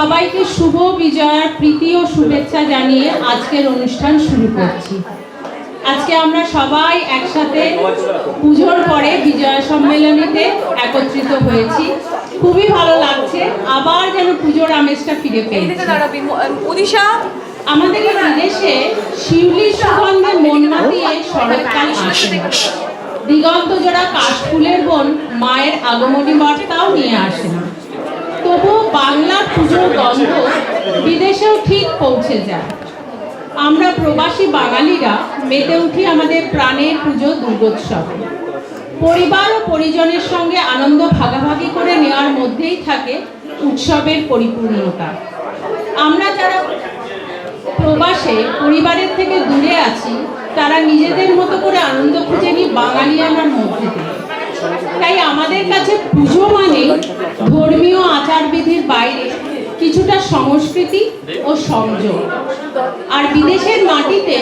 সবাইকে শুভ বিজয়ার প্রীতি ও শুভেচ্ছা জানিয়ে আজকের অনুষ্ঠান শুরু করছি। আজকে আমরা সবাই একসাথে পুজোর পরে বিজয়া সম্মেলনীতে একত্রিত হয়েছি। খুবই ভালো লাগছে, আবার যেন পুজোর আমেজটা ফিরে পেয়েছি। আমাদের এই বিদেশে শিউলির সুগন্ধে মন মাতিয়ে শরৎকাল আসে, দিগন্ত জোড়া কাশফুলের বন মায়ের আগমনী বার্তাও নিয়ে আসে না। তবুও বাংলার পুজোর গন্ধ বিদেশেও ঠিক পৌঁছে যায়। আমরা প্রবাসী বাঙালিরা মেতে উঠি আমাদের প্রাণের পুজো দুর্গোৎসবে। পরিবার ও পরিজনের সঙ্গে আনন্দ ভাগাভাগি করে নেওয়ার মধ্যেই থাকে উৎসবের পরিপূর্ণতা। আমরা যারা প্রবাসে পরিবারের থেকে দূরে আছি, তারা নিজেদের মতো করে আনন্দ খুঁজে নিই বাঙালিয়ানার মধ্যে থেকে। তাই আমাদের কাছে পুজো মানে ধর্মীয় আচারবিধির বাইরে কিছুটা সংস্কৃতি ও সংযোগ। আর বিদেশের মাটিতে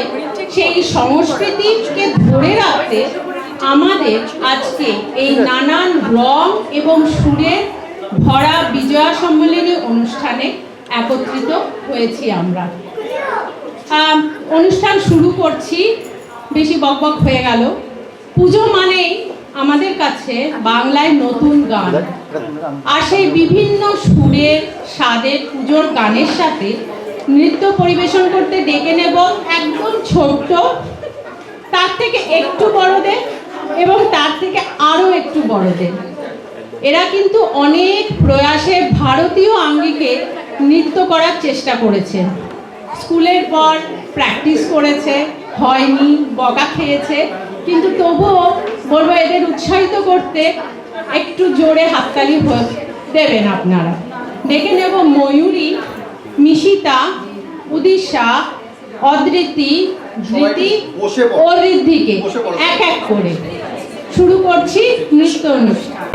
সেই সংস্কৃতিকে ধরে রাখতে আমাদের আজকে এই নানান রং এবং সুরের ভরা বিজয়া সম্মেলনী অনুষ্ঠানে একত্রিত হয়েছি আমরা। অনুষ্ঠান শুরু করছি, বেশি বকবক হয়ে গেল। পুজো মানেই আমাদের কাছে বাংলায় নতুন গান, আর সেই বিভিন্ন সুরের স্বাদের পুজোর গানের সাথে নৃত্য পরিবেশন করতে ডেকে নেব একদম ছোট্ট, তার থেকে একটু বড়দের এবং তার থেকে আরও একটু বড়দের। এরা কিন্তু অনেক প্রয়াসে ভারতীয় আঙ্গিকে নৃত্য করার চেষ্টা করেছে। স্কুলের পর প্র্যাকটিস করেছে, হয়নি, বকা খেয়েছে, কিন্তু তবুও বলবো এদের উৎসাহিত করতে একটু জোরে হাততালি দেবেন আপনারা। ডেকে নেব ময়ূরী, মিশিতা, উদিশা, অদৃতি, ধৃতি ও ঋদ্ধিকে এক এক করে। শুরু করছি নৃত্য অনুষ্ঠান।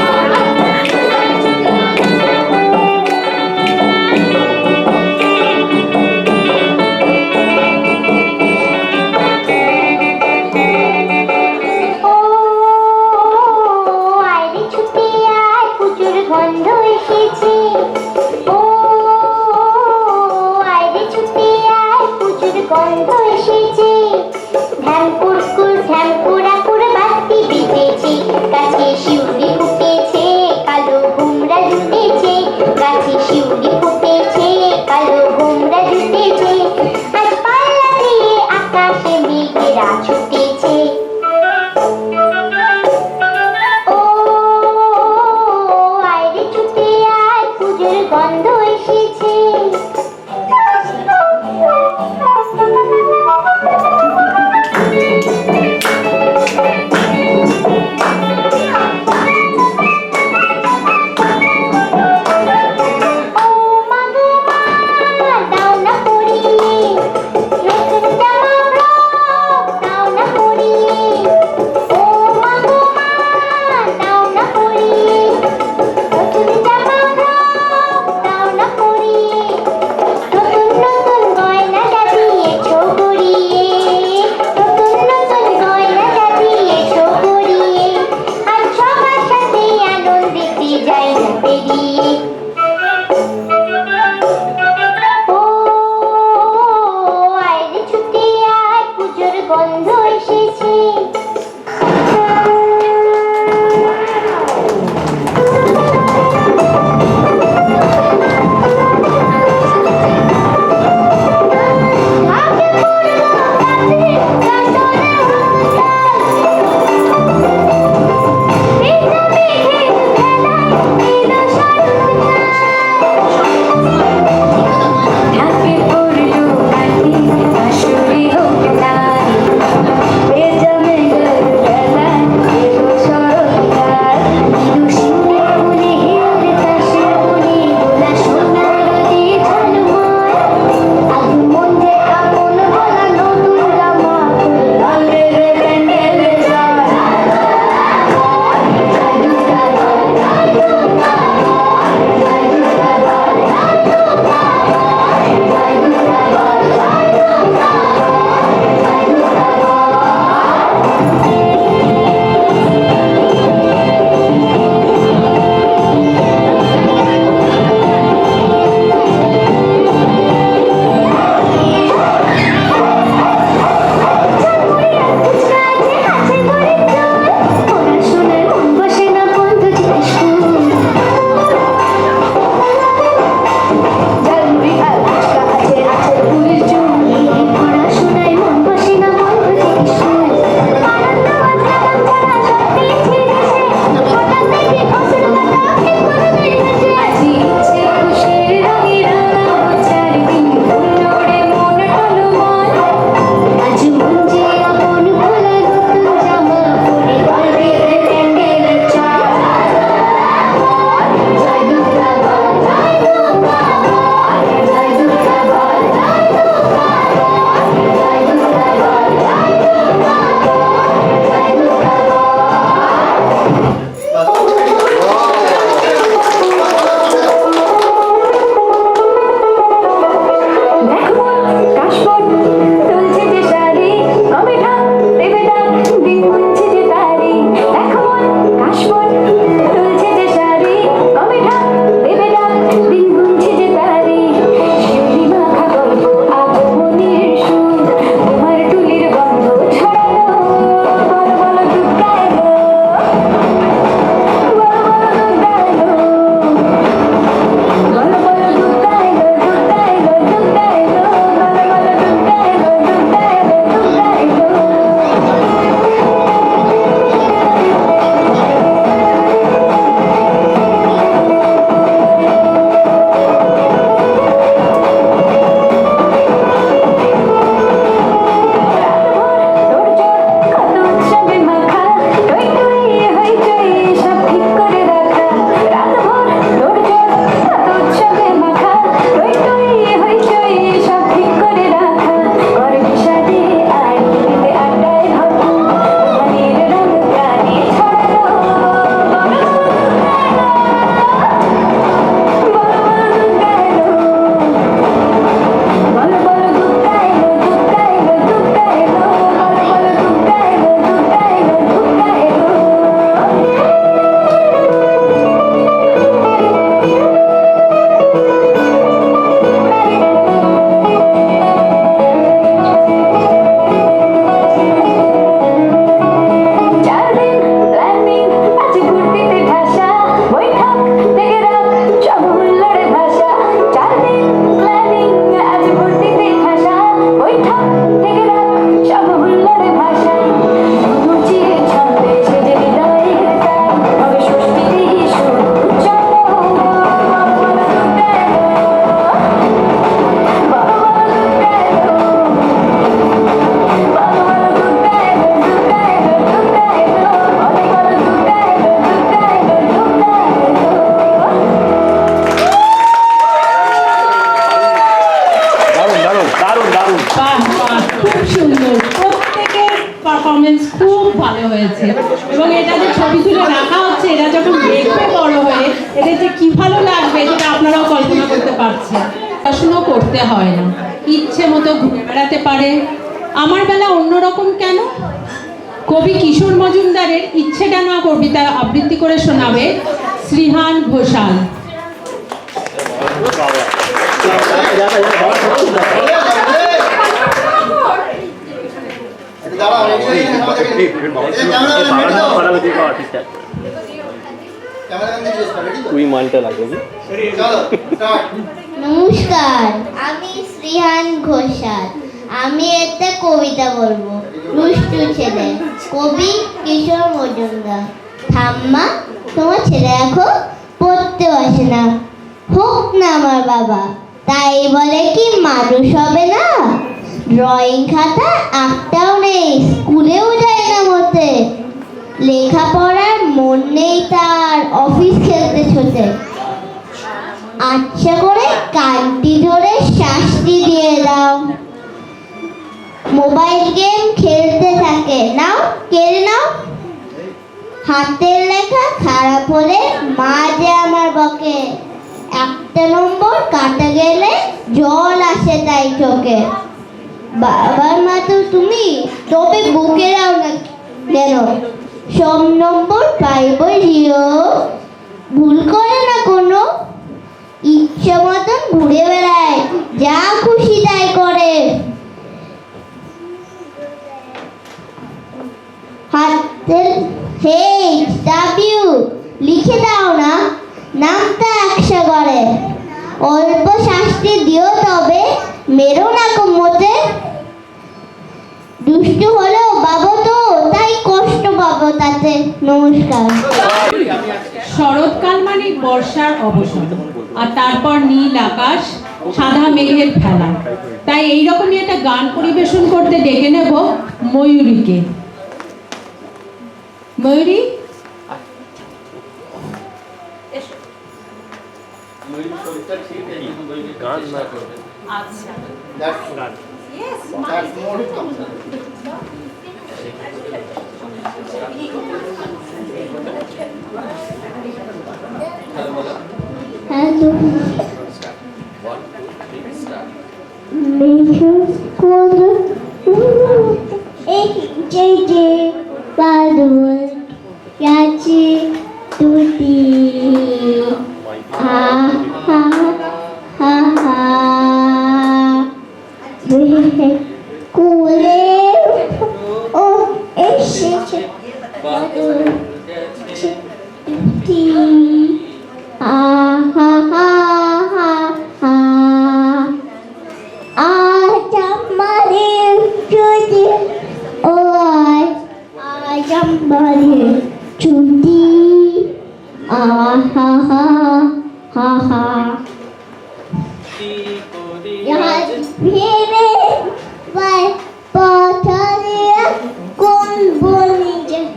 কাছে শিউলি ফুটেছে, কালো এবং এটা যে ছবি তুলে রাখা হচ্ছে, এটা যখন দেখবে বড় হয়ে এদের যে কি ভালো লাগবে সেটা আপনারাও কল্পনা করতে পারছেন। পড়াশুনো করতে হয় না, ইচ্ছে মতো ঘুরে বেড়াতে পারে। আমার বেলা অন্যরকম কেন? কবি কিশোর মজুমদারের ইচ্ছে ডানা কবিতা আবৃত্তি করে শোনাবে শ্রীহান ঘোষাল। নমস্কার, আমি শ্রীহান ঘোষাল। আমি একটা কবিতা বলবো। দুষ্টু ছেলে, কবি কিশোর মজুমদার। ঠাম্মা, তোমার ছেলে এখন পড়তে আসে না, হোক না আমার বাবা, তাই বলে কি মানুষ হবে না? ড্রয়িং খাতা একটাও নেই, স্কুলেও যায় না মতে, লেখাপড়ার মন নেই তার, অফিস খেলতে ছোটে। আচ্ছা করে কানটি ধরে শাস্তি দিয়ে দাও, মোবাইল গেম খেলতে থাকে, নাও কেড়ে নাও। হাতের লেখা খারাপ হলে মা যে আমার বকে, একটা নম্বর কাটা গেলে জল আসে তাই চোখে। বাবার মা তো তুমি, তবে বুকে দাও না কেন? সব নম্বর পাইব জিও, ভুল করে না কোনো, ইচ্ছে মতন ঘুরে বেড়ায়, যা খুশি তাই করে। হাতের HW লিখে দাও না, নামটা একশো করে। অল্প শাস্তি দিও তবে মেরো না কোমোতে, দুষ্টু হলেও বাবা তো, তাই কষ্ট পাবো তাতে। নমস্কার। শরৎকাল মানে বর্ষার অবসান, আর তারপর নীল আকাশ, সাদা মেঘের ফেলা। তাই এইরকমই একটা গান পরিবেশন করতে ডেকে নেব ময়ূরীকে। ময়ূরী, হ্যালো, তুতি হা হা হা হা কুলে ও এসেছে তুতি হা হা হা হা। আজ আমাদের ছুটি, ও আজ আমাদের ছুটি, হা হা হা হা। ভেবে পথে কোন বনে যায়,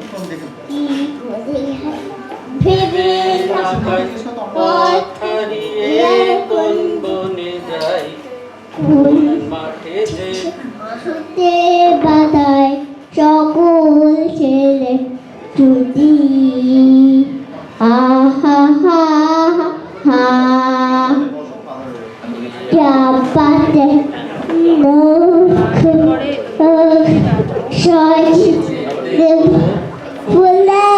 ভেবে কোন বনে যায়, কোন মাঠে বাধায় সকল ছেলে যদি, আহা হা হা। চাপাতে ফুলে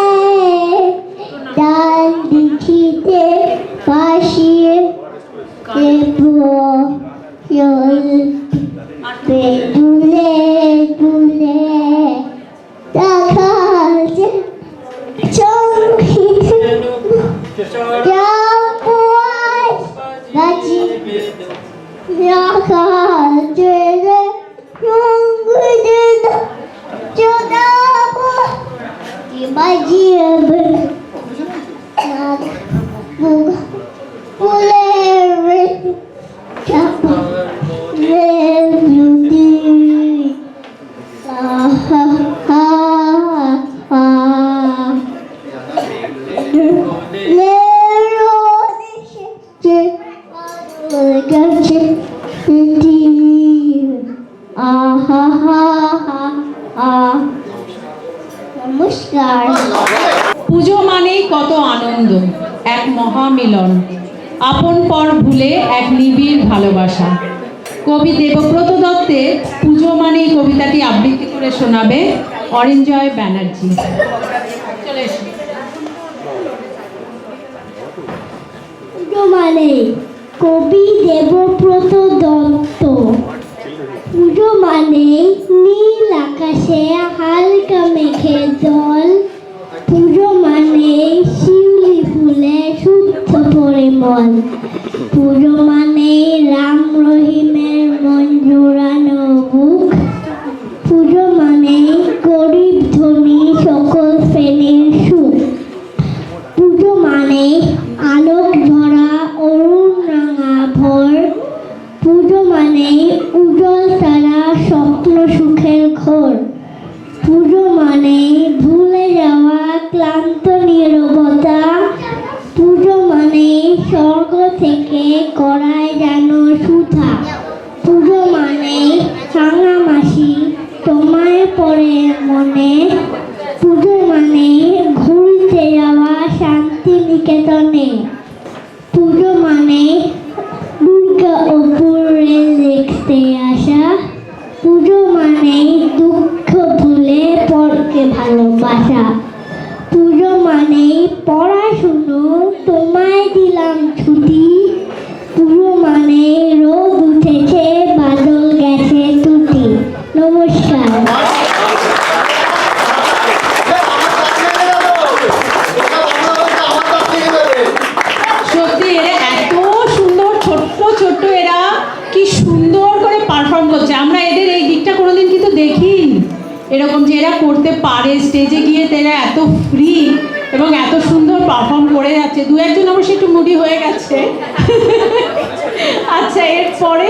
ডাল দিঘিতে ভাসিয়ে দুলে দুলে দেখাচ্ছে চোখে গাছি দেখাচ্ছে বাজিয়ে ফুলের চাপা নমস্কার। পুজো মানেই কত আনন্দ, এক মহামিলন, আপন পর ভুলে এক নিবিড় ভালোবাসা। কবি দেবব্রত দত্তের পুজো মানেই কবিতাটি আবৃত্তি করে শোনাবে অরিঞ্জয় ব্যানার্জি। চলে এসো। পুজো মানে কবি দেবব্রত দত্ত। পুজো মানে নীল আকাশে হালকা মেঘের দল। পুজো মানে শিউলি ফুলে শুদ্ধ পরিমল। পুজো মানে রাম রহিমের মন জোড়ানো বুক। পুজো মানে গরিব ধনী সকল শ্রেণীর সুখ। পুজো মানে আলোক ঝরা অরুণ রাঙা ভোর। পুজো মানে উজ্জ্বল তারা স্বপ্ন সুখের ঘোর। পুজো মানে ভুলে যাওয়া ক্লান্ত নীরবতা। পুজো মানে স্বর্গ থেকে করায় যেন সুধা। পুজো মানে রাঙামাসি তোমায় পড়ে মনে। পুজো মানে ঘুরতে যাওয়া শান্তি নিকেতনে। পুজো মানে দুর্গা অপুরে দেখতে আসা। পুজো মানে দুঃখ ভুলে পরকে ভালোবাসা। পুজো মানে পড়াশুনো তোমায় দিলাম ছুটি। পুজো মানে রোদ উঠেছে বাদল গেছে টুটি। নমস্কার। সত্যি এরা এত সুন্দর, ছোট্ট ছোট্ট এরা কি সুন্দর করে পারফর্ম করছে। আমরা এদের এই দিকটা কোনোদিন কিন্তু দেখি এরকম যে এরা করতে পারে, স্টেজে গিয়ে এরা এত ফ্রি এবং এত সুন্দর পারফর্ম করে যাচ্ছে। দু একজন অবশ্যই একটু মুডি হয়ে গেছে। আচ্ছা, এরপরে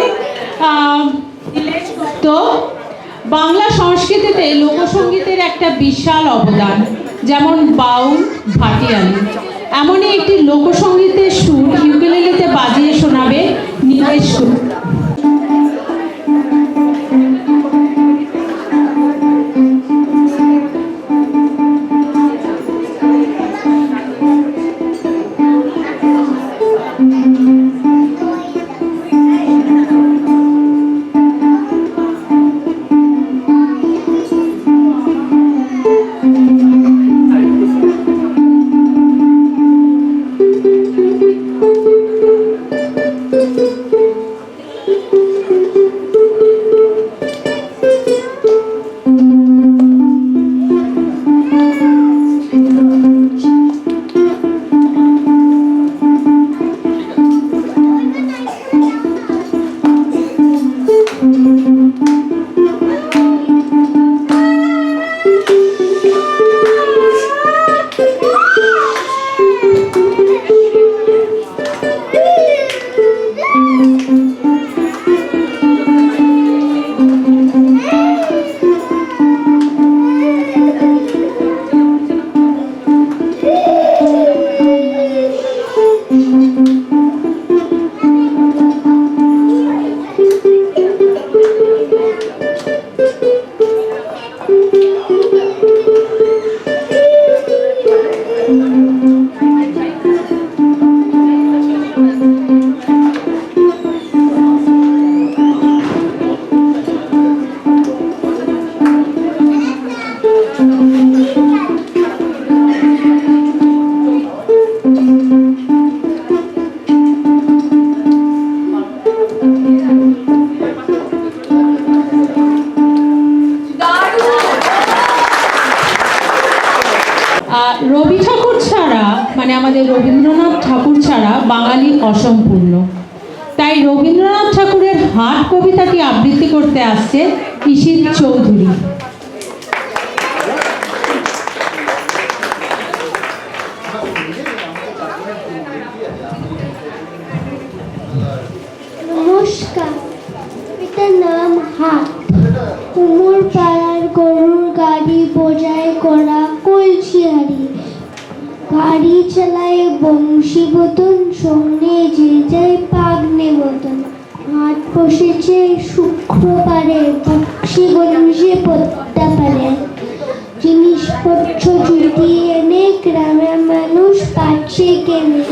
তো বাংলা সংস্কৃতিতে লোকসঙ্গীতের একটা বিশাল অবদান, যেমন বাউল, ভাটিয়ালি। এমনই একটি লোকসঙ্গীতের সুর ইউকেলেলেতে বাজিয়ে শোনাবে নীলেশ সুর। রবি ঠাকুর ছাড়া, মানে আমাদের রবীন্দ্রনাথ ঠাকুর ছাড়া বাঙালি অসম্পূর্ণ। তাই রবীন্দ্রনাথ ঠাকুরের হাট কবিতাটি আবৃত্তি করতে আসছে ঈশিত চৌধুরী। নমস্কার, পিতার নাম হাট। কুমোর পাড়ার গরুর গাড়ি বোঝাই করা কলসি হাড়ি। গাড়ি চালায় বংশী বদন, সঙ্গে যে যায় পাগনে বদন। হাট বসেছে শুক্রবারে, বক্সি গঞ্জে পদ্মা পারে। জিনিসপত্র যদি এনে গ্রাম কেনে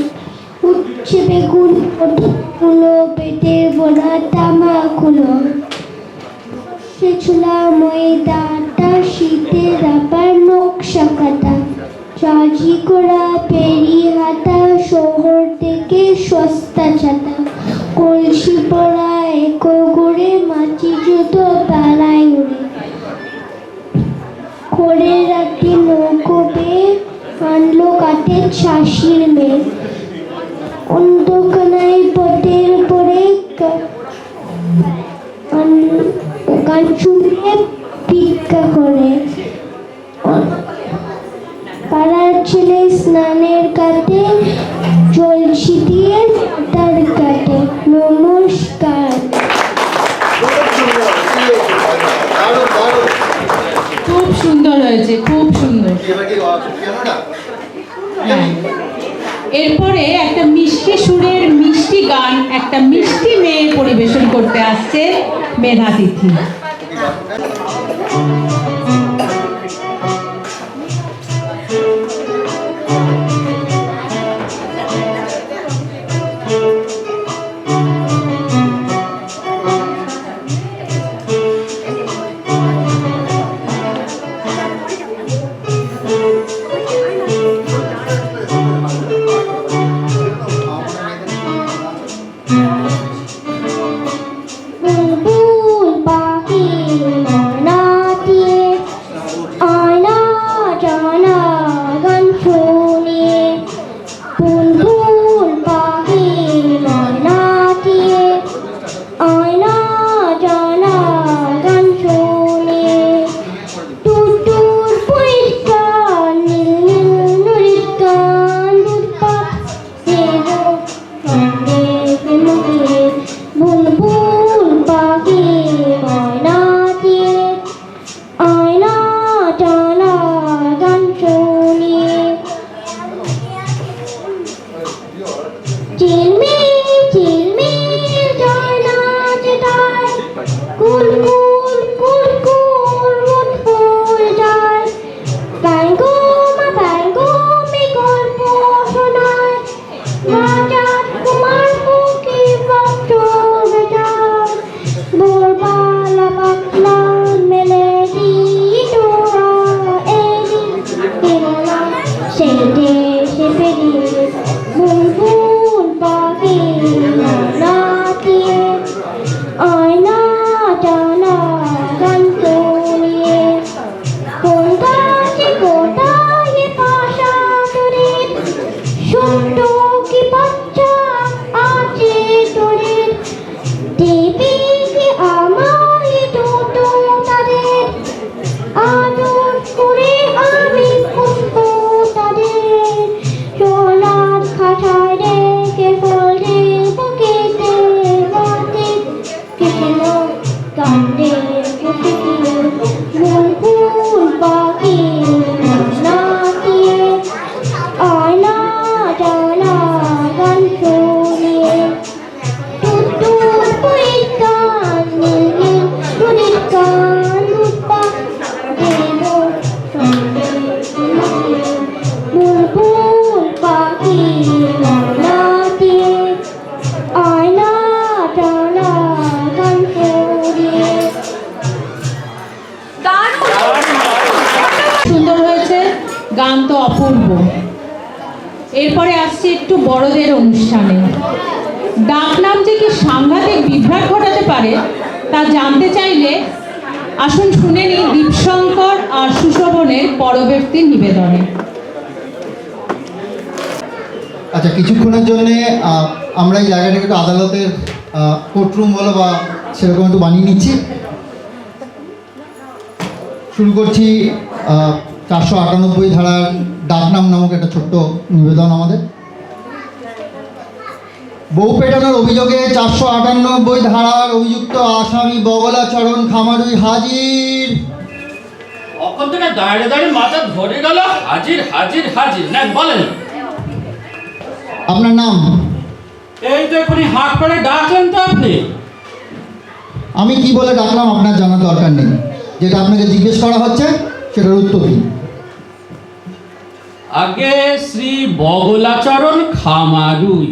উচ্ছে বেগুন পটলগুলো পেটের বোনা তামাকগুলো সে ছোলা ময়দাটা শীতের আবার নকশা কাটা চাজি করা পেরি হাতা শহর থেকে সস্তা ছাতা কলসি পড়া একো করে মাছি জুতো পাড়ায় উড়ে করে রাখি নৌকো বেয়ে আনলো কাঠের শাসির মেয়ে অন্ধকানায় পটের পরে গান শুনে ভিক্ষা করে পাড়ার ছেলে স্নানের কাটে জলসি দিয়ে তার কাটে নমস্কার। খুব সুন্দর হয়েছে, খুব সুন্দর। হ্যাঁ। এরপরে একটা মিষ্টি সুরের মিষ্টি গান একটা মিষ্টি মেয়ে পরিবেশন করতে আসছে মেধাতিথি। গান তো অপূর্ব। এরপরে আসছে একটু বড়দের অনুষ্ঠানে। ডাকনাম যে কি সাংঘাতিক বিভ্রাট ঘটাতে পারে তা জানতে চাইলে আসুন শুনে নিই দীপশঙ্কর আর সুশোভনের পরবর্তী নিবেদনে। আচ্ছা, কিছুক্ষণের জন্যে আমরা এই জায়গাটাকে একটু আদালতের কোর্টরুম বলো বা সেরকম একটু বানিয়ে নিচ্ছি। শুরু করছি 498 ধারার ডাকনাম নামক একটা ছোট্ট নিবেদন আমাদের। বউ পেটানোর অভিযোগে 498 ধারার অভিযুক্ত আসামি বগলাচরণ খামারুই হাজির। অখন থেকে দাঁড়িয়ে দাঁড়িয়ে মাথা ধরে গেল। হাজির হাজির হাজির। না বলেন আপনার নাম? এই তো এখনই হাত করে ডাকলেন তো আপনি। আমি কি বলে ডাকলাম আপনার জানার দরকার নেই। যেটা আপনাকে জিজ্ঞেস করা হচ্ছে সেটার উত্তর দিন। আগে শ্রী বগলাচরণ খামারুই,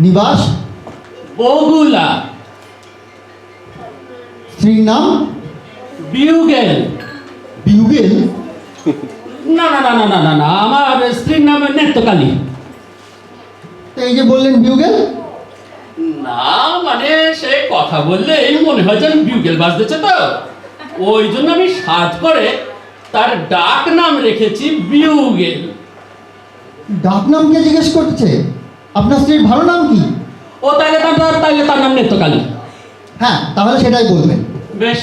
নিবাস? বগুলা, স্ত্রীর নাম? বিউগেল। বিউগেল? না না না না না না না, আমার স্ত্রীর নাম নেত্রকালী। তো এই যে বললেন বিউগেল? না মানে সে কথা বললে এই মনে হয় যেন বিউগেল বাজতেছে, তো ওই জন্য আমি সাধ করে তার ডাক নাম রেখেছি বিউগেল। ডাক নাম কে জিজ্ঞেস করছে? আপনার স্ত্রীর ভালো নাম কি? ও তাহলে তার নাম নেত্রকালী। হ্যাঁ, তাহলে সেটাই বলবেন। বেশ।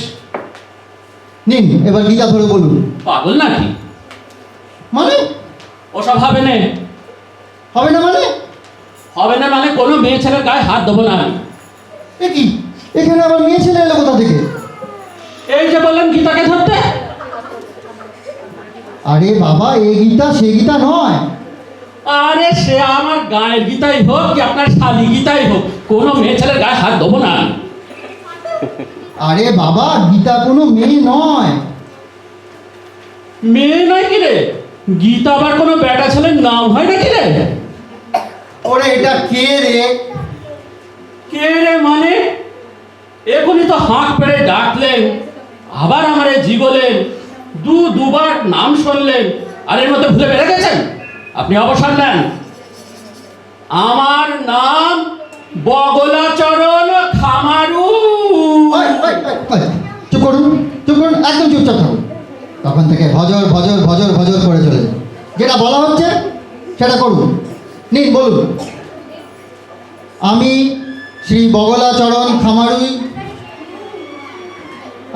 নিন, এবার গীতা ধরে বলুন। পাগল নাকি? মানে? ওসব হবে না। হবে না মানে? হবে না মানে কোনো মেয়ে ছেলের গায়ে হাত দেবো না আমি। এ কি, এখানে আবার মেয়ে ছেলে এলো কোথা থেকে? এই যে বললেন গীতাকে ধরতে। আরে বাবা, এই গীতা সে গীতা নয়। আরে সে আমার গায়ের গীতাই হোক কি আপনার শালি গীতাই হোক, কোনো মেয়ে ছেলের গায়ে হাত দেবো না আমি। আরে বাবা, গীতা কোনো মেয়ে নয়। মেয়ে নয় কি রে? গীতা আবার কোনো বেটা ছেলের নাম হয় নাকি রে? ওরে, এটা কে রে? কে রে মানে? এখনই তো হাঁক পেড়ে ডাকলেন, আবার আমারে জিগলেন, দুবার নাম শুনলেন, আর এর মধ্যে ভুলে বেড়ে গেছেন। আপনি অবসর নেন। আমার নাম বগলাচরণ খামারু। ওই, ওই, ওই, ওই, চুপ করুন, চুপ করুন, একদম চুপচাপ থাকুন। তখন থেকে ভজর ভজর ভজর ভজর করে চলে যান। যেটা বলা হচ্ছে সেটা করুন। নিন, বলুন। আমি শ্রী বগলাচরণ খামারুই।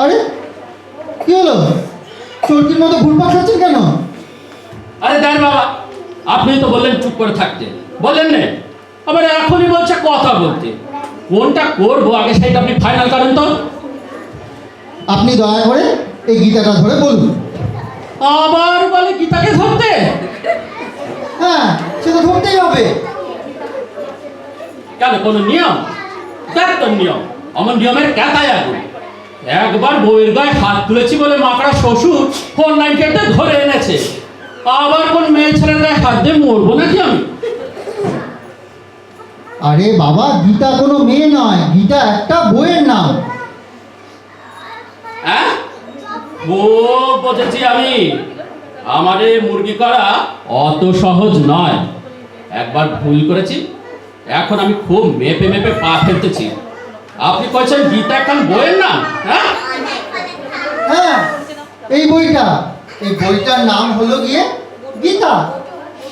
আরে কি হলো? চোরকির মতো ঘুরপাক খাচ্ছেন কেন? আরে দেন বাবা, আপনি তো বললেন চুপ করে থাকতে, বললেন না, আবার এখনই বলছে কথা বলতে। কোনটা করবো আগে সেটা আপনি ফাইনাল করেন তো। আপনি দয়া করে এই গীতাটা ধরে বলুন। আবার বলে গীতাকে ধরতে? হ্যাঁ, সে তো ধরতেই হবে। কেন, কোনো নিয়ম? দেখ তোর নিয়ম, আমার নিয়মের ক্যাতায় আগুন। একবার বউয়ের গায়ে হাত তুলেছি বলে মাকড়া শ্বশুর ফোন লাইন কেটে ধরে এনেছে, আবার কোন মেয়ে ছেলের গায়ে হাত দিয়ে মরবো নাকি আমি? আরে বাবা, গীতা কোনো মেয়ে নয়, গীতা একটা বইয়ের নাম। হ্যাঁ, ও বুঝেছি আমি। আমারে মুরগি করা অত সহজ নয়। একবার ভুল করেছি, এখন আমি খুব মেপে মেপে পা ফেলতেছি। আপনি কইছেন গীতা এখন বইয়ের নাম? হ্যাঁ হ্যাঁ, এই বইটার নাম হলো গিয়ে গীতা,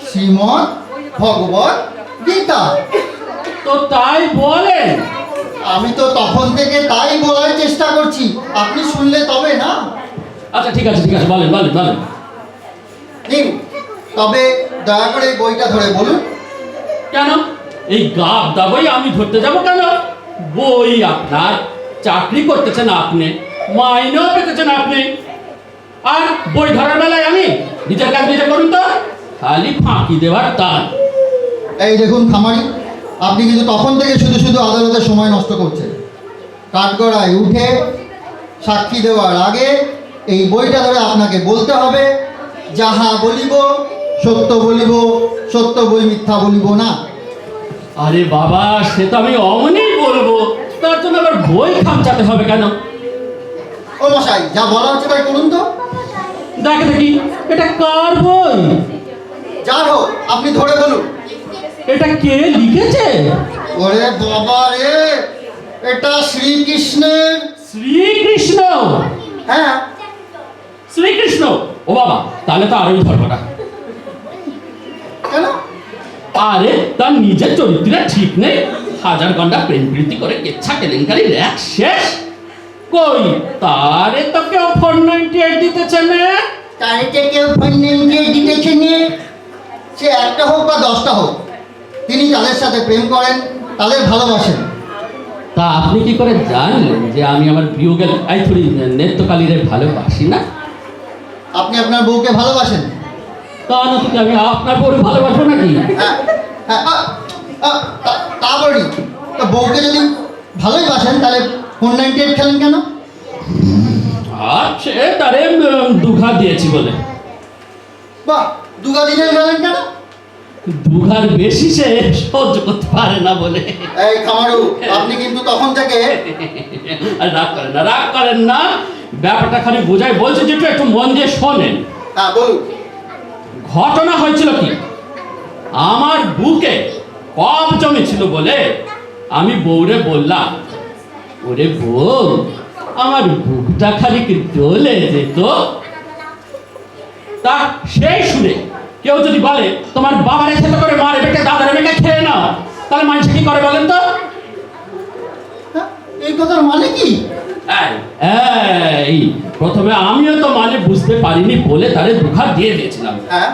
শ্রীমদ্ ভগবত গীতা। তো তাই বলেন। আমি তো তখন থেকে তাই বলার চেষ্টা করছি, আপনি শুনলে তবে না। আচ্ছা ঠিক আছে ঠিক আছে, বলেন বলেন বলেন। নিন, তবে দয়া করে এই বইটা ধরে বলুন। কেন এই গাব দাবই আমি ধরতে যাব কেন? বই আপনার, চাকরি করতেছেন আপনি, মাইনেও পেতেছেন আপনি, আর বই ধরার বেলায় আমি নিজের কাজ নিজে করুন তো, খালি ফাঁকি দেওয়ার তার। এই দেখুন খামারি, আপনি কিন্তু তখন থেকে শুধু শুধু আদালতের সময় নষ্ট করছেন। কাঠগড়ায় উঠে সাক্ষী দেওয়ার আগে এই বইটা ধরে আপনাকে বলতে হবে, যাহা বলিব সত্য বলিব, সত্য বই মিথ্যা বলিব না। আরে বাবা, সে তো আমি অমনই বলবো, তার জন্য আবার বই খামচাতে হবে কেন? ও মশাই, যা বলা হচ্ছে তাই করুন তো। দেখ দেখি, এটা কার বই? যার হোক, আপনি ধরে বলুন। এটা কে লিখেছে? ওরে বাবা রে, এটা শ্রীকৃষ্ণের। শ্রীকৃষ্ণ? হ্যাঁ। শ্রীকৃষ্ণ? ও বাবা, তাহলে তো আরোই ধর্মটা। কেন? আরে তার নিজের চরিত্রটা ঠিক নেই, হাজার ঘন্টা প্রেম প্রীতি করে কেচ্ছা কেলেঙ্কারির এক শেষ। কই তারে তো কেউ 498 দিতেছে না। তারিখে কেউ ফোন নিয়ে দিতেছে নিয়ে, সে একটা হোক বা 10টা হোক, তিনি তাদের সাথে প্রেম করেন, তাদের ভালোবাসেন। তা আপনি কি করে জানলেন যে আমি আমার বিয়োগের নেত্রকালীরে ভালোবাসি না? আপনি আপনার বউকে ভালোবাসেন? তা না তো আমি আপনার বউকে ভালোবাসবো নাকি? হ্যাঁ, হ্যাঁ, তা বলি, তো বউকে যদি ভালোই বাসেন তাহলে 498 খেলেন কেন? আচ্ছা, তারে দুঘা দিয়েছি বলে। বাহ, দুগা দিনের গেলেন কেন? দুঘার বেশি সে সহ্য করতে পারে না বলে। এই খামারু, আপনি কিন্তু তখন থেকে আর রাগ করেন না, রাগ করেন না, ব্যাপারটা খালি বোঝাই বলছে যে একটু মন দিয়ে শোনেন। হ্যাঁ বলুন। ঘটনা হয়েছিল কি, আমার বুকে কম জমেছিল বলে আমি বউরে বললাম, ওরে বউ, আমার বুকটা খালি কি দোলে যেত। তা সেই শুনে কেউ যদি বলে তোমার বাবার এসে করে মারে বেটে দাদারে বেটে খেয়ে নাও, তাহলে মানুষ কি করে বলেন তো? হ্যাঁ, এই কথার মানে কি? এই প্রথমে আমিও তো মানে বুঝতে পারিনি বলে তারে দুঘা দিয়ে দিয়েছিলাম। হ্যাঁ,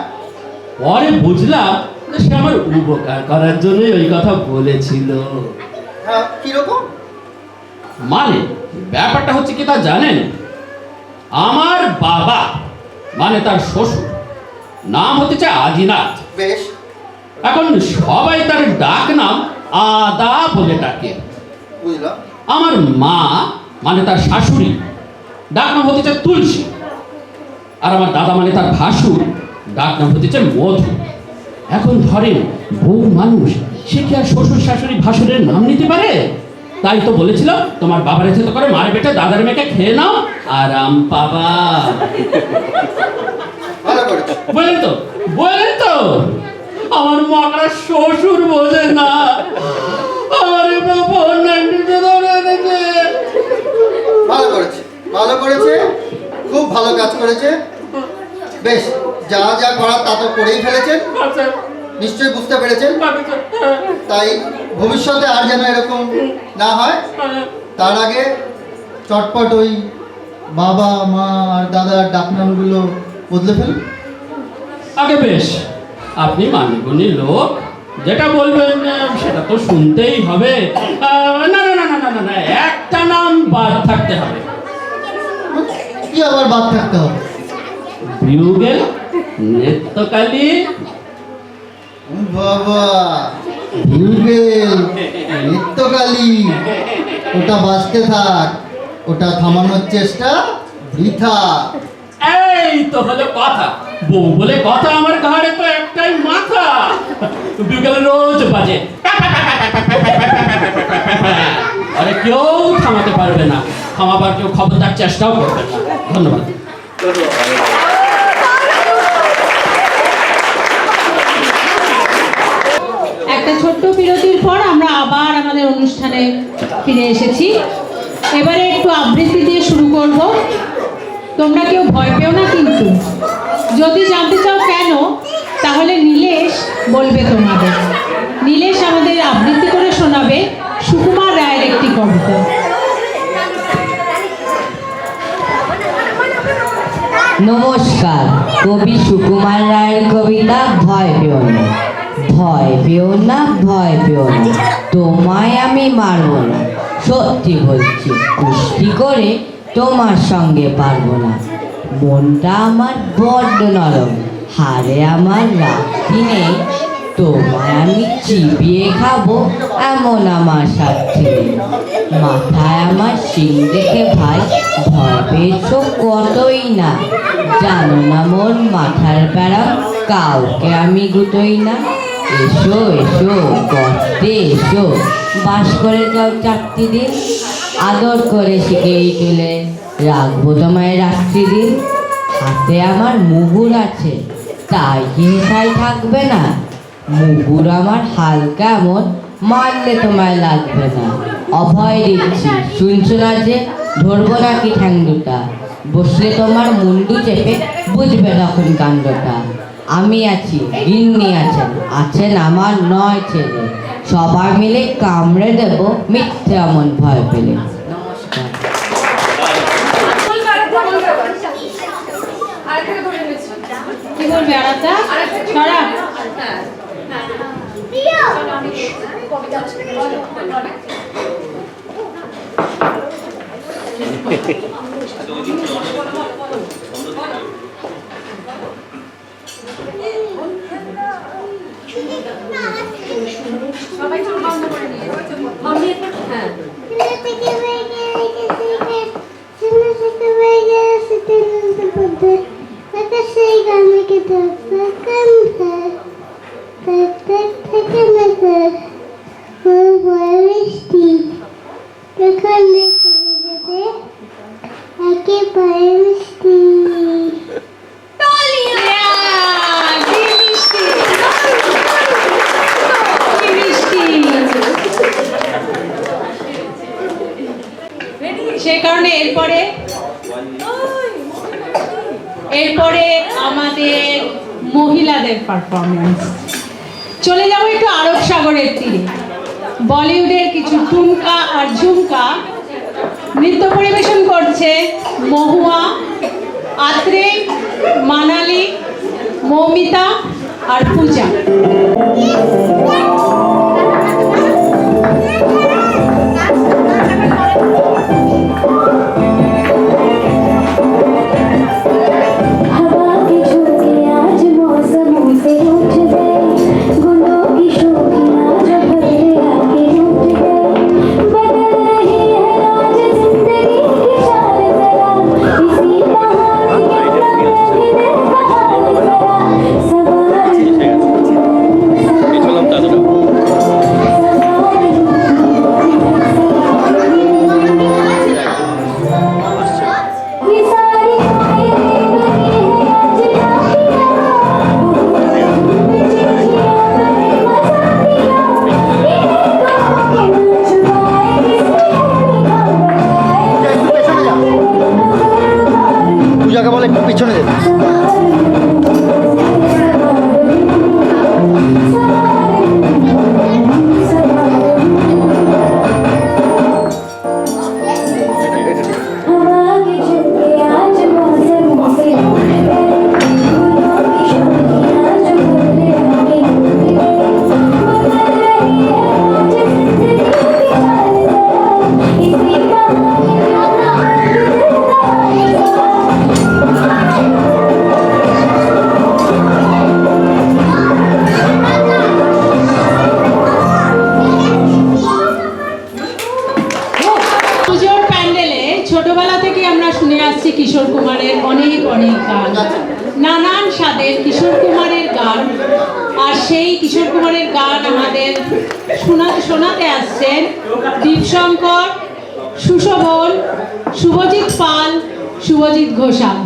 পরে বুঝলাম যে সে আমার উপকার করার জন্যই ওই কথা বলেছিল। হ্যাঁ, কিরকম? মানে ব্যাপারটা হচ্ছে কি তা জানেন, আমার বাবা মানে তার শ্বশুর নাম হতেছে আদিনাথ। বেশ। এখন সবাই তার ডাক নাম আদা বলে ডাকে। বুঝলাম। আমার মা মানে তার শাশুড়ি ডাক নাম হতেছে তুলসী, আর আমার দাদা মানে তার ভাসুর ডাক নাম হতেছে মধু। এখন ধরেন বউ মানুষ, সে কি আর শ্বশুর শাশুড়ি ভাসুরের নাম নিতে পারে? তাই তো বলেছিল তোমার বাবার এসে তো করে মারে বেটে দাদার মেয়েকে খেয়ে নাও, আরাম পাবা। ভালো করেছে। বলেন তো, বলেন তো, আমার মাকড়া শ্বশুর বোঝে না, আমার ভালো করেছে, ভালো করেছে, খুব ভালো কাজ করেছে। বেশ, যা যা করার তা তো করেই ফেলেছেন, নিশ্চয়ই বুঝতে পেরেছেন। তাই ভবিষ্যতে আর যেন এরকম না হয়, তার আগে চটপট ওই বাবা মা আর দাদার ডাকনামগুলো বদলে ফেলুন। আগে বেশ, আপনি মানিগুনি লোক, যেটা বলবেন সেটা তো শুনতেই হবে। না না না না না না না, একটা নাম বাদ থাকতে হবে। কি আবার বাদ থাকতে হবে? বিউগেল নৃত্যকালী। বাবা, ভিউগেল নিত্যকালী, ওটা বাঁচতে থাক, ওটা থামানোর চেষ্টা বৃথা। এই তো হলো কথা, বউ বলে কথা, আমার ঘরে তো একটাই মাথা। বিকেলে রোজ বাজে, আরে কেউ থামাতে পারবে না, থামাবার কেউ খবরদার চেষ্টাও করবে না। ধন্যবাদ। একটা ছোট্ট বিরতির পর আমরা আবার আমাদের অনুষ্ঠানে ফিরে এসেছি। এবারে একটু আবৃত্তি দিয়ে শুরু করব। তোমরা কেউ ভয় পেও না কিন্তু। যদি জানতে চাও কেন, তাহলে নীলেশ বলবে তোমাদের। নীলেশ আমাদের আবৃত্তি করে শোনাবে সুকুমার রায়ের একটি কবিতা। নমস্কার, কবি সুকুমার রায়ের কবিতা ভয় পেও না। ভয় পেও না, ভয় পেও না, তোমায় আমি মারবো না। সত্যি বলছি, কুস্তি করে তোমার সঙ্গে পারবো না। মনটা আমার বড্ড নরম, হারে আমার রাখি নেই। তোমায় আমি চিবিয়ে খাবো এমন আমার সাথে নেই। মাথায় আমার শিং দেখে ভাই ভয় পেয়েছো কতই না। জানো না মোর মাথার প্যারা কাউকে আমি গুটোই না। এসো এসো গর্তে এসো, বাস করে যাও 4টি দিন। আদর করে শিখেই তুলে রাখবো তোমায় রাত্রি দিন। হাতে আমার মুগুর আছে, তাই কি হেসাই থাকবে না। মুগুর আমার হালকা এমন, মারলে তোমায় লাগবে না। অভয় দিচ্ছি, শুনছো না যে ধরবো নাকি ঠ্যাং দুটা। বসলে তোমার মুন্ডু চেপে বুঝবে তখন কাণ্ডটা। আমি আছি, গিন্নি আছেন, আছেন আমার 9 ছেলে। সবাই মিলে কামড়ে দেব মিথ্যে এমন ভয় পেলে। নমস্কার। কি বলবে আরাধা? ছড়া। সেই গান তাহলে এরপরে আমাদের মহিলাদের পারফরমেন্স। চলে যাবো একটু আরব সাগরের তীরে। বলিউডের কিছু টুমকা আর ঝুমকা নৃত্য পরিবেশন করছে মহুয়া, আত্রে, মানালি, মৌমিতা আর পূজা। পূজাকে বলে একটু পিছনে যেতে। পুজোর প্যান্ডেলে ছোটবেলা থেকে আমরা শুনে আসছি কিশোর কুমারের অনেক অনেক গান, নানান স্বাদের কিশোর কুমারের গান। আর সেই কিশোর কুমারের গান আমাদের শোনাতে আসছেন দীপশঙ্কর, সুশোভন, শুভজিৎ পাল, শুভজিৎ ঘোষাল।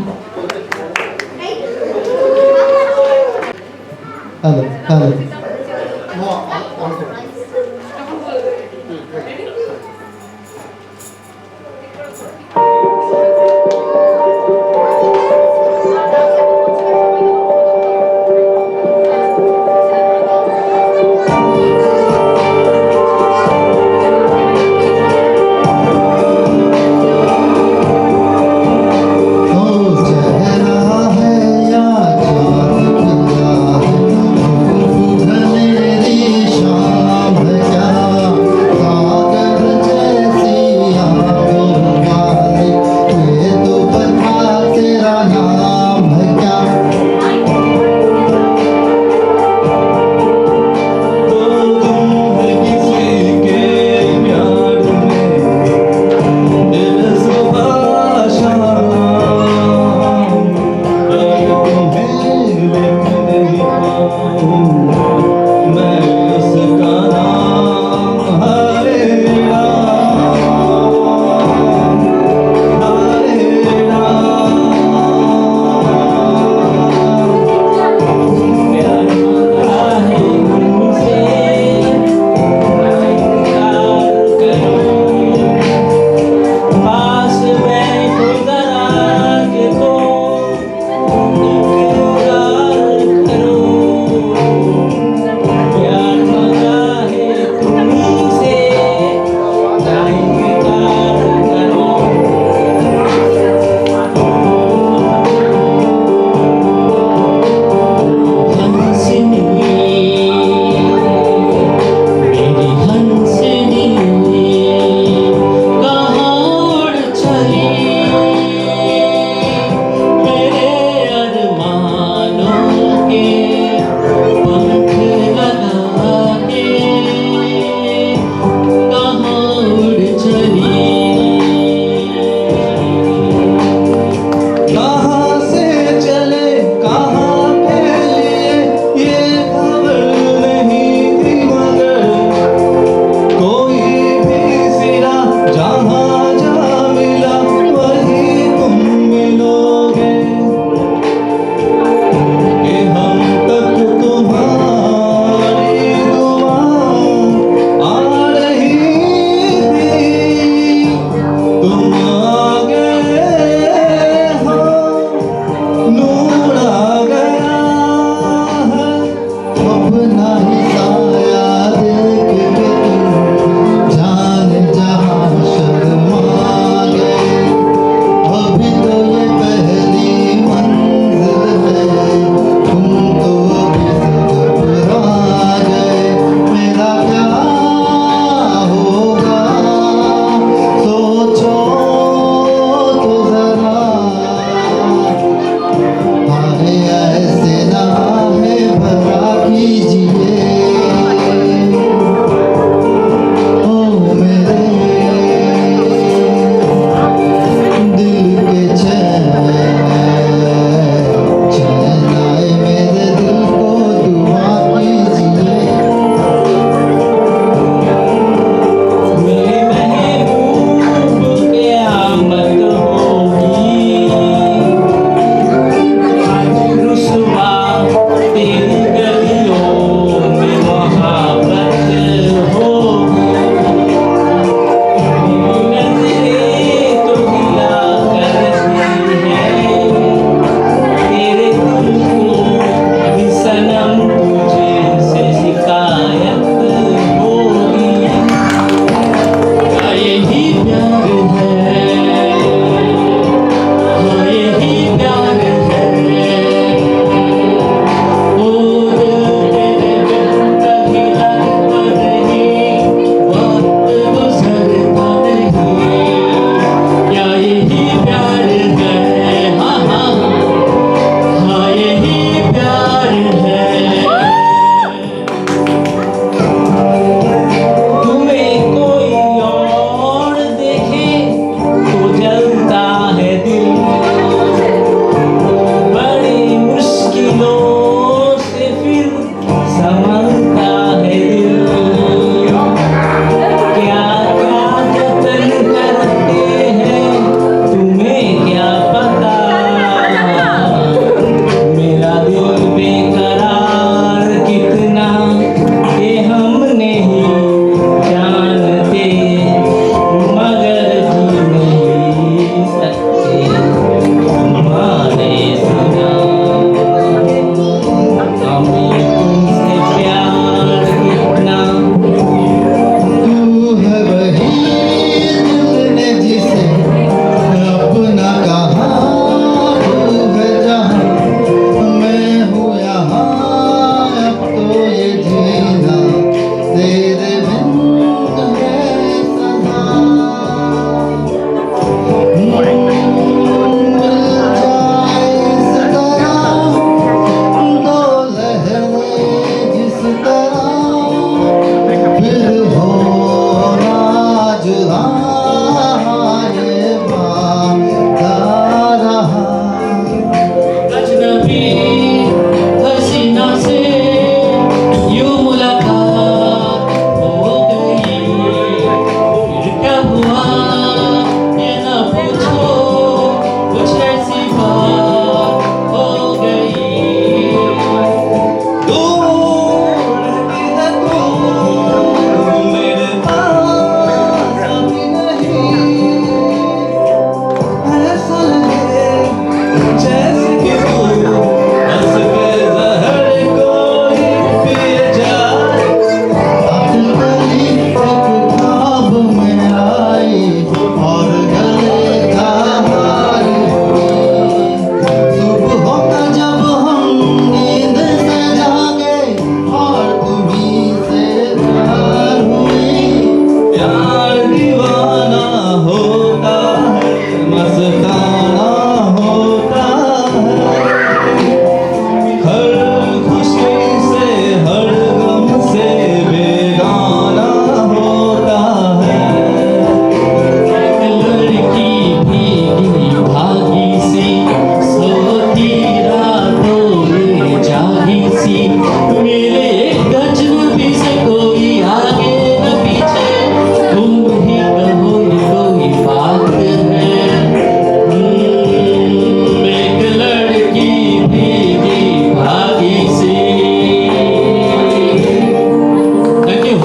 Hello hello. चेहरा है या चांद खिला है मेरे गजनबी से कोई आगे न पीछे, तुम ही कहो ये कोई बात है। एक लड़की भीगी भागी सी। Thank you.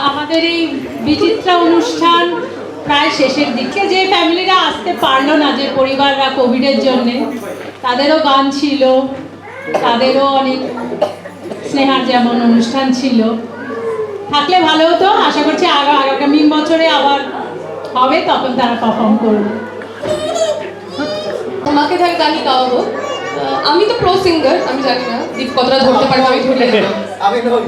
আমাদের এই বিচিত্রা অনুষ্ঠান প্রায় শেষের দিকে। যে ফ্যামিলিরা আসতে পারলো না, যে পরিবাররা কোভিডের জন্যে, তাদেরও গান ছিল, তাদেরও অনেক স্নেহার যেমন অনুষ্ঠান ছিল। থাকলে ভালো হতো। আশা করছি আগামী বছরে আবার হবে, তখন তারা পারফর্ম করবে। তোমাকে তাই গানই গাওয়াবো। আমি তো প্রো সিঙ্গার, আমি জানি না দীপ কতটা ধরতে পারবে, আমি ধরি না। আমি নই।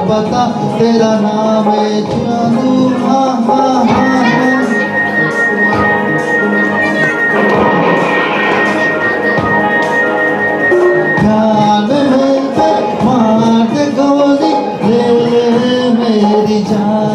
पता तेरा नाम है जानू हाँ हाँ हाँ ध्यान में मार गोली ले ले मेरी जान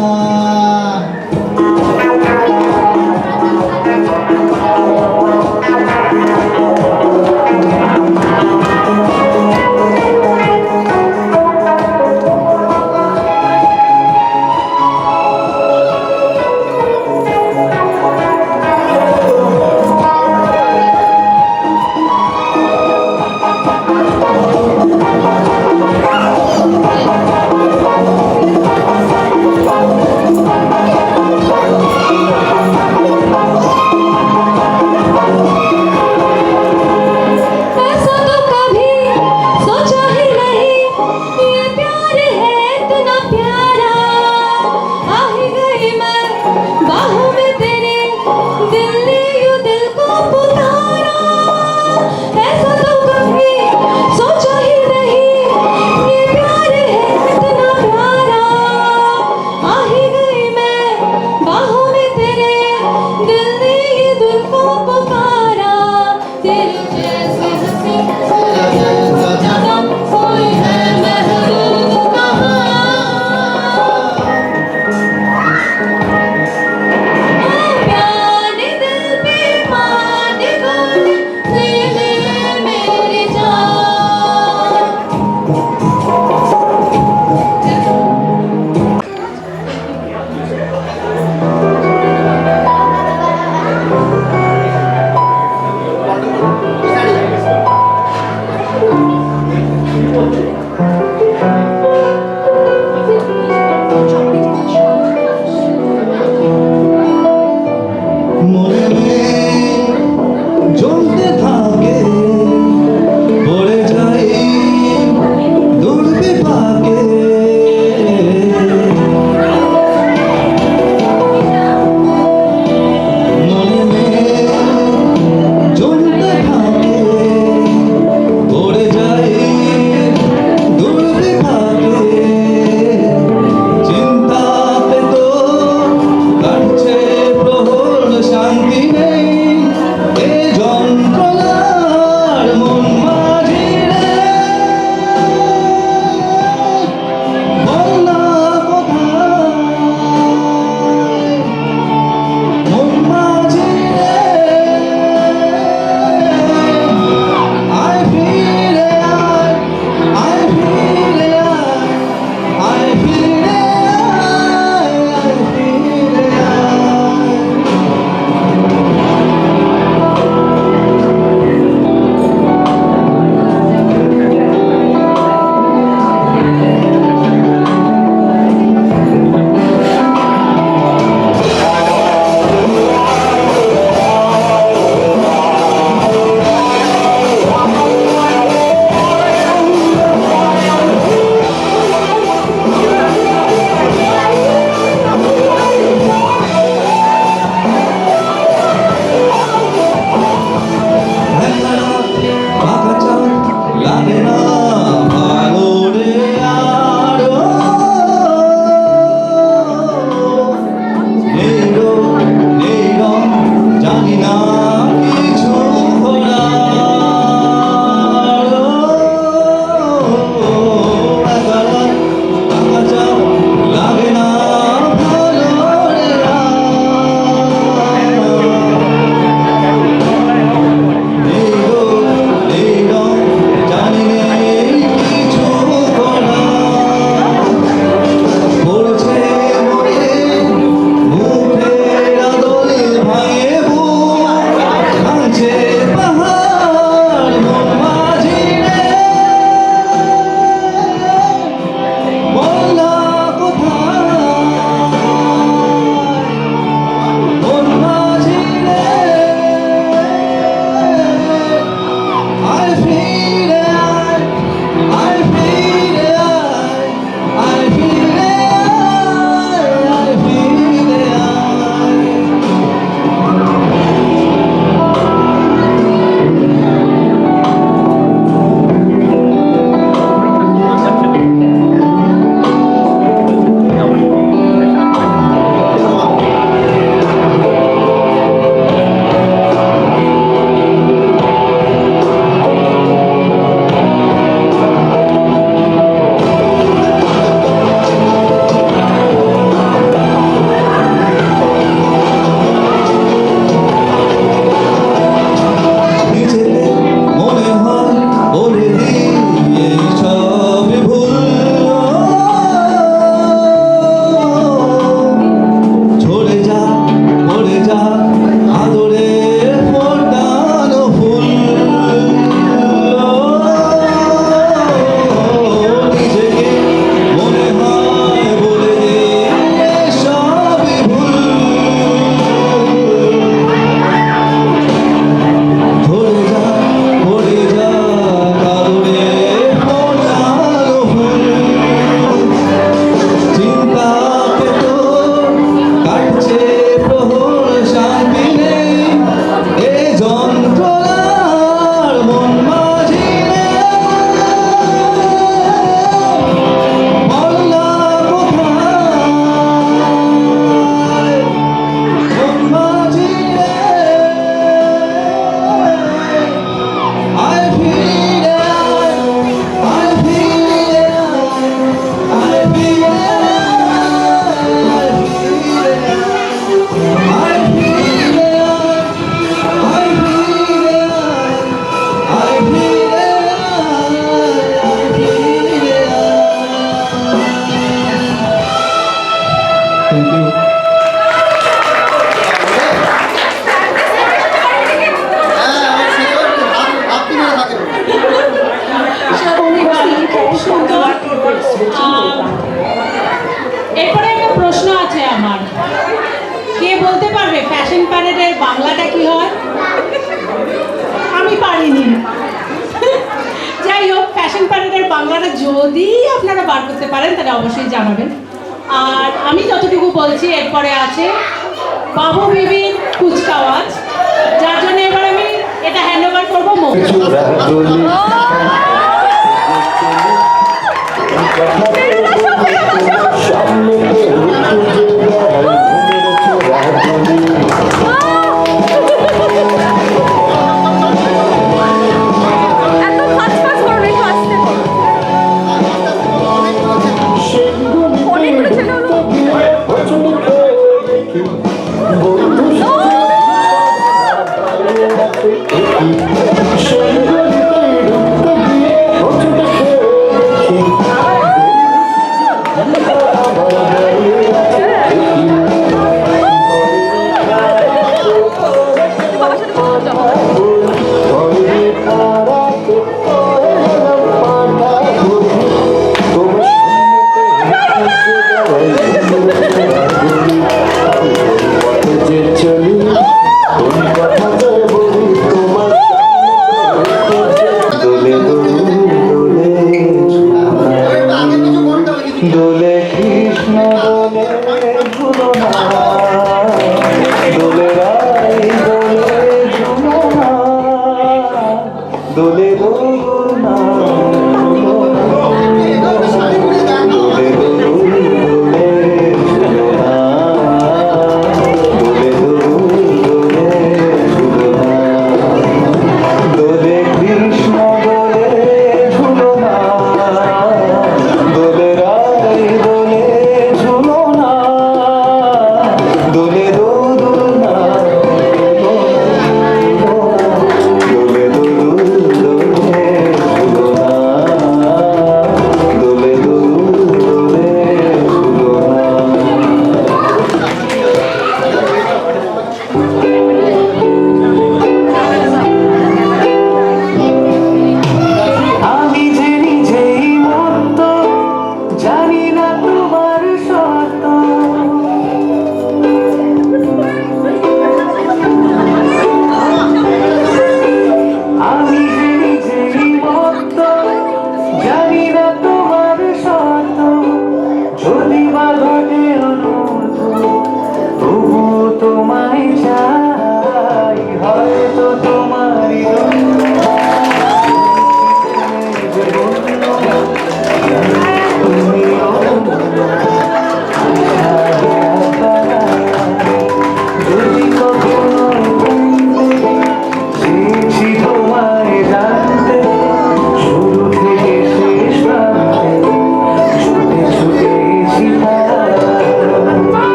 থ্যাংক ইউ। আপনি মেরে থাকেন। খুব সুন্দর। এরপরে একটা প্রশ্ন আছে আমার, কে বলতে পারবে ফ্যাশন প্যারেডের বাংলাটা কি হয়? আমি পারিনি। যাই হোক, ফ্যাশন প্যারেডের বাংলাটা যদি আপনারা বার করতে পারেন তাহলে অবশ্যই জানাবেন। আর আমি যতটুকু বলছি, এরপরে আছে বাবু বিবির কুচকাওয়াজ, যার জন্য এবার আমি এটা হ্যান্ড ওভার করবো মৌকে।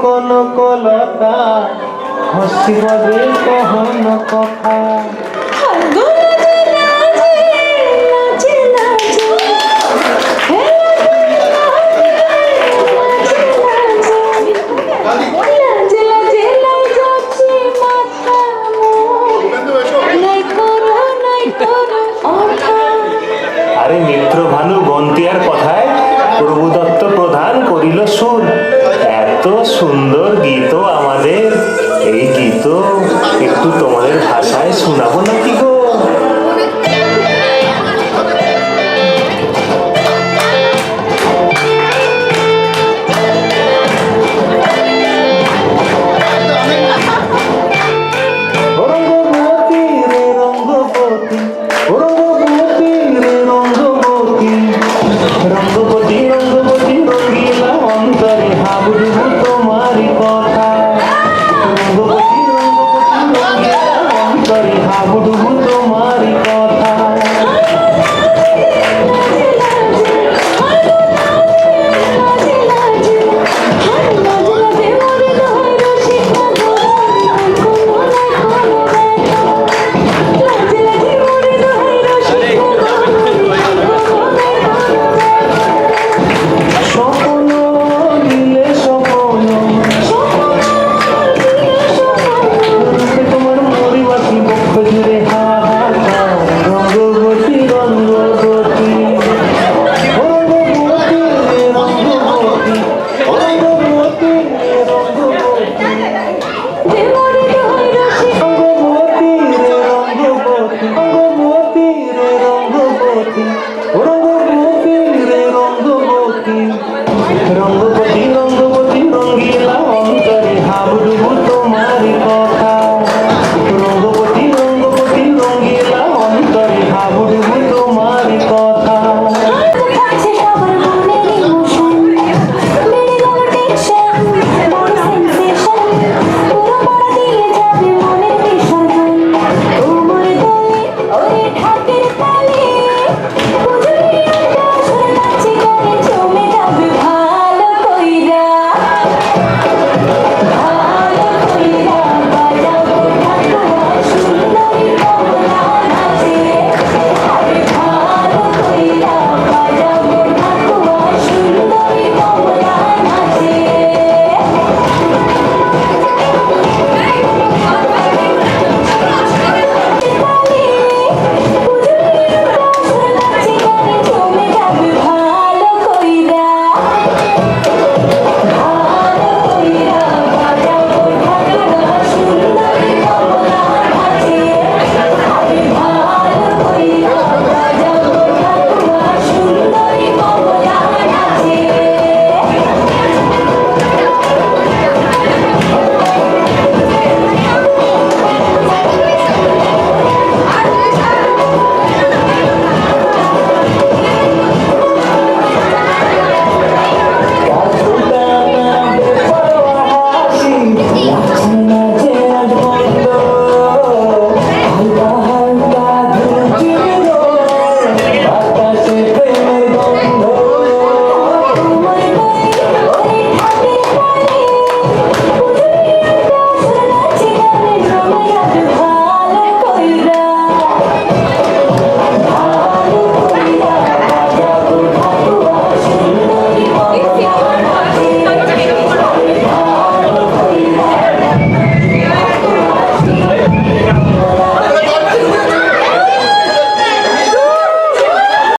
কনকলতা হসিব যে কহন কথা আরে মিত্র ভানু বন্তিয়ার কথায় প্রভুদত্ত প্রধান করিল সুর এত সুন্দর গীত আমাদের এই গীত একটু তোমাদের ভাষায় শোনাবো নাকি গো রঙ্গবতী রে রঙ্গবতী রঙ্গবতী রে রঙ্গবতী রঙ্গবতী রঙ্গবতী রঙ্গিলা অন্তরে হাবুডুবু তোমারই কথা রঙ্গবতী রঙ্গবতী রঙ্গিলা অন্তরে হাবুডুবু তোমারই কথা